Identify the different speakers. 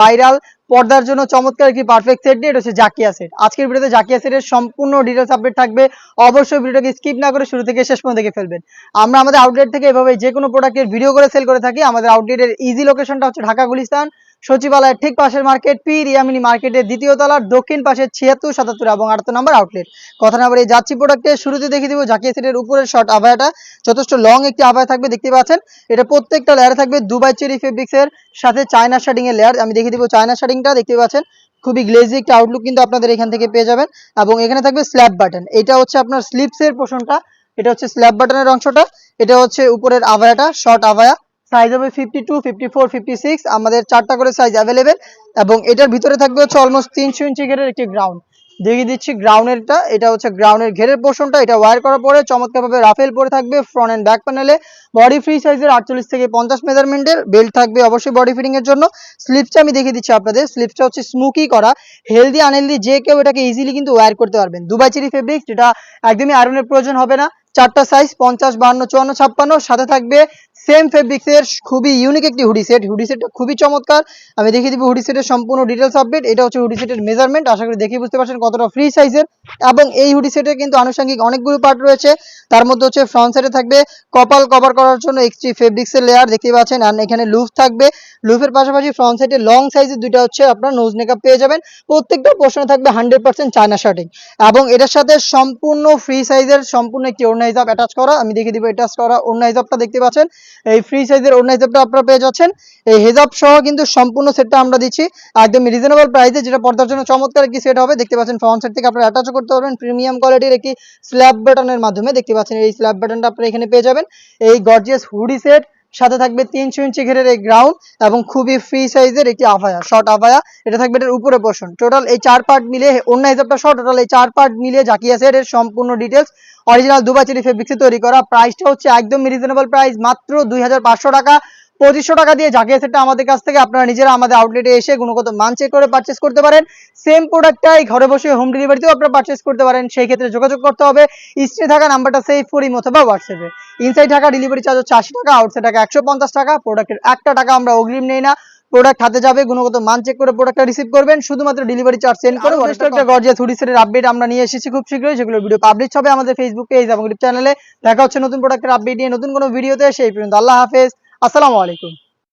Speaker 1: Viral পর্দার জন্য চমৎকার একটি পারফেক্ট সেট নিয়ে, এটা হচ্ছে জাকিয়া সেট। আজকের ভিডিওতে জাকিয়া সেটের সম্পূর্ণ ডিটেলস আপডেট থাকবে। অবশ্যই ভিডিওটাকে স্কিপ না করে শুরু থেকে শেষ পর্যন্ত দেখে ফেলবেন। আমরা আমাদের আউটলেট থেকে এভাবে যে কোনো প্রোডাক্টের ভিডিও করে সেল করে থাকি। আমাদের আউটলেটের ইজি লোকেশনটা হচ্ছে ঢাকা গুলিস্তান সচিবালয়ের ঠিক পাশের মার্কেট, পি রিয়ামিনি মার্কেটের দ্বিতীয় তলার দক্ষিণ পাশে 76, 77 এবং 78 নম্বর আউটলেট। কথা না বলে যাচ্ছি প্রোডাক্টের শুরুতে দেখিয়ে দিব জাকিয়া সেটের উপরের শর্ট আভায়াটা। যথেষ্ট লং একটি আভায়া থাকবে, দেখতে পাচ্ছেন। এটা প্রত্যেকটা লেয়ারে থাকবে দুবাই চেরি ফেব্রিক্সের সাথে চায়না শার্টিং এর লেয়ার। আমি দেখিয়ে দিব চায়না শার্টিংটা, দেখতে পাচ্ছেন খুবই গ্লেজি একটা আউটলুক কিন্তু আপনাদের এখান থেকে পেয়ে যাবেন। এবং এখানে থাকবে স্ল্যাব বাটন, এটা হচ্ছে আপনার স্লিপসের পোর্শনটা, এটা হচ্ছে স্ল্যাব বাটনের অংশটা। এটা হচ্ছে উপরের আভায়াটা, শর্ট আভায়া। সাইজ হবে 52, 54, 56। আমাদের 4টা করে সাইজ অ্যাভেলেবেল। এবং এটার ভিতরে থাকবে হচ্ছে অলমোস্ট 300 ইঞ্চি ঘেরের একটি গ্রাউন্ড। দেখিয়ে দিচ্ছি গ্রাউন্ডেরটা, এটা হচ্ছে গ্রাউন্ডের ঘেরের পোর্শনটা। এটা ওয়্যার করার পরে চমৎকারভাবে রাফেল পরে থাকবে ফ্রন্ট এন্ড ব্যাক প্যানেলে। বডি ফ্রি সাইজের 48 থেকে 50 মেজারমেন্টের বেল্ট থাকবে অবশ্যই বডি ফিটিং এর জন্য। স্লিপসটা আমি দেখিয়ে দিচ্ছি আপনাদের, স্লিপসটা হচ্ছে স্মুকি করা। হেলদি আনহেলদি যে কেউ এটাকে ইজিলি কিন্তু ওয়্যার করতে পারবেন। দুবাই চেরি ফেব্রিক, যেটা একদমই আয়রনের প্রয়োজন হবে না। 4টা সাইজ 50, 52, 54, 56। সাথে থাকবে সেম ফেব্রিক্সের খুবই ইউনিক একটি হুডি সেট। হুডি সেটটা খুবই চমৎকার। আমি দেখিয়ে দিব হুডি সেটের সম্পূর্ণ ডিটেলস আপডেট। এটা হচ্ছে হুডি সেটের মেজারমেন্ট, আশা করি দেখে বুঝতে পারছেন কতটা ফ্রি সাইজের। এবং এই হুডি সেটের কিন্তু আনুষঙ্গিক অনেকগুলো পার্ট রয়েছে। তার মধ্যে হচ্ছে ফ্রন্ট সাইডে থাকবে কপাল কভার করার জন্য এক্সট্রি ফেব্রিক্সের লেয়ার, দেখতে পাচ্ছেন। আর এখানে লুফ থাকবে, লুফের পাশাপাশি ফ্রন্ট সাইডে লং সাইজের দুইটা হচ্ছে আপনার নোজ মেকআপ পেয়ে যাবেন। প্রত্যেকটা পোর্শনে থাকবে 100% চায়না শার্টিং। এবং এটার সাথে সম্পূর্ণ ফ্রি সাইজের সম্পূর্ণ একটি ওড়না হিসাব অ্যাটাচ করা। আমি দেখিয়ে দিব অ্যাটাচ করা ওড়না হিসাবটা, দেখতে পাচ্ছেন। এই ফ্রি সাইজের ওড়না হিসাবটা আপনারা পেয়ে যাচ্ছেন। এই হেজাব সহ কিন্তু সম্পূর্ণ সেটটা আমরা দিচ্ছি একদম রিজনেবল প্রাইসে, যেটা পর্দার জন্য চমৎকার একটি সেট হবে। দেখতে পাচ্ছেন ফ্রন্ট সাইড থেকে আপনারা অ্যাটাচও করতে পারবেন প্রিমিয়াম কোয়ালিটির একটি স্ল্যাব বাটনের মাধ্যমে। দেখতে পাচ্ছেন এই স্ল্যাব বাটনটা আপনারা এখানে পেয়ে যাবেন। এই গর্জিয়াস হুডি সেট সাথে থাকবে 300 ইঞ্চি ঘেরের এই গ্রাউন্ড এবং খুবই ফ্রি সাইজের একটি আভায়া, শর্ট আভায়া। এটা থাকবে এটার উপরে পোর্শন। টোটাল এই 4 পার্ট মিলে অন্য হিসাবটা শর্ট, টোটাল এই 4 পার্ট মিলে জাকিয়া সেটের সম্পূর্ণ ডিটেলস অরিজিনাল দুবাই চেরি ফেব্রিক্সে তৈরি করা। প্রাইসটা হচ্ছে একদম রিজনেবল প্রাইস, মাত্র 2500 টাকা। 2500 টাকা দিয়ে জাকিয়া সেটটা আমাদের কাছ থেকে আপনারা নিজেরা আমাদের আউটলেটে এসে গুণগত মান চেক করে পারচেস করতে পারেন। সেম প্রোডাক্টটাই ঘরে বসে হোম ডেলিভারিতেও আপনারা পারচেস করতে পারেন। সেই ক্ষেত্রে যোগাযোগ করতে হবে স্ক্রিনে থাকা নাম্বারটা সেভ করে অথবা হোয়াটসঅ্যাপে। ইনসাইড ঢাকা ডেলিভারি চার্জ হচ্ছে 80 টাকা, আউটসাইড ঢাকা 150 টাকা। প্রোডাক্টের 1 টাকা আমরা অগ্রিম নেই না। প্রোডাক্ট হাতে যাবে, গুণগত মান চেক করে প্রোডাক্টটা রিসিভ করবেন, শুধুমাত্র ডেলিভারি চার্জ সেন্ড করে। একটা গর্জিয়াস হুডি সেটের আপডেট আমরা নিয়ে এসেছি খুব শীঘ্রই, যেগুলো ভিডিও পাবলিশ হবে আমাদের ফেসবুক পেজ এবং ইউটিউব চ্যানেলে। দেখা হচ্ছে নতুন প্রোডাক্টের আপডেট নিয়ে নতুন কোনো ভিডিওতে। সেই পর্যন্ত আল্লাহ হাফেজ, আসসালামু আলাইকুম।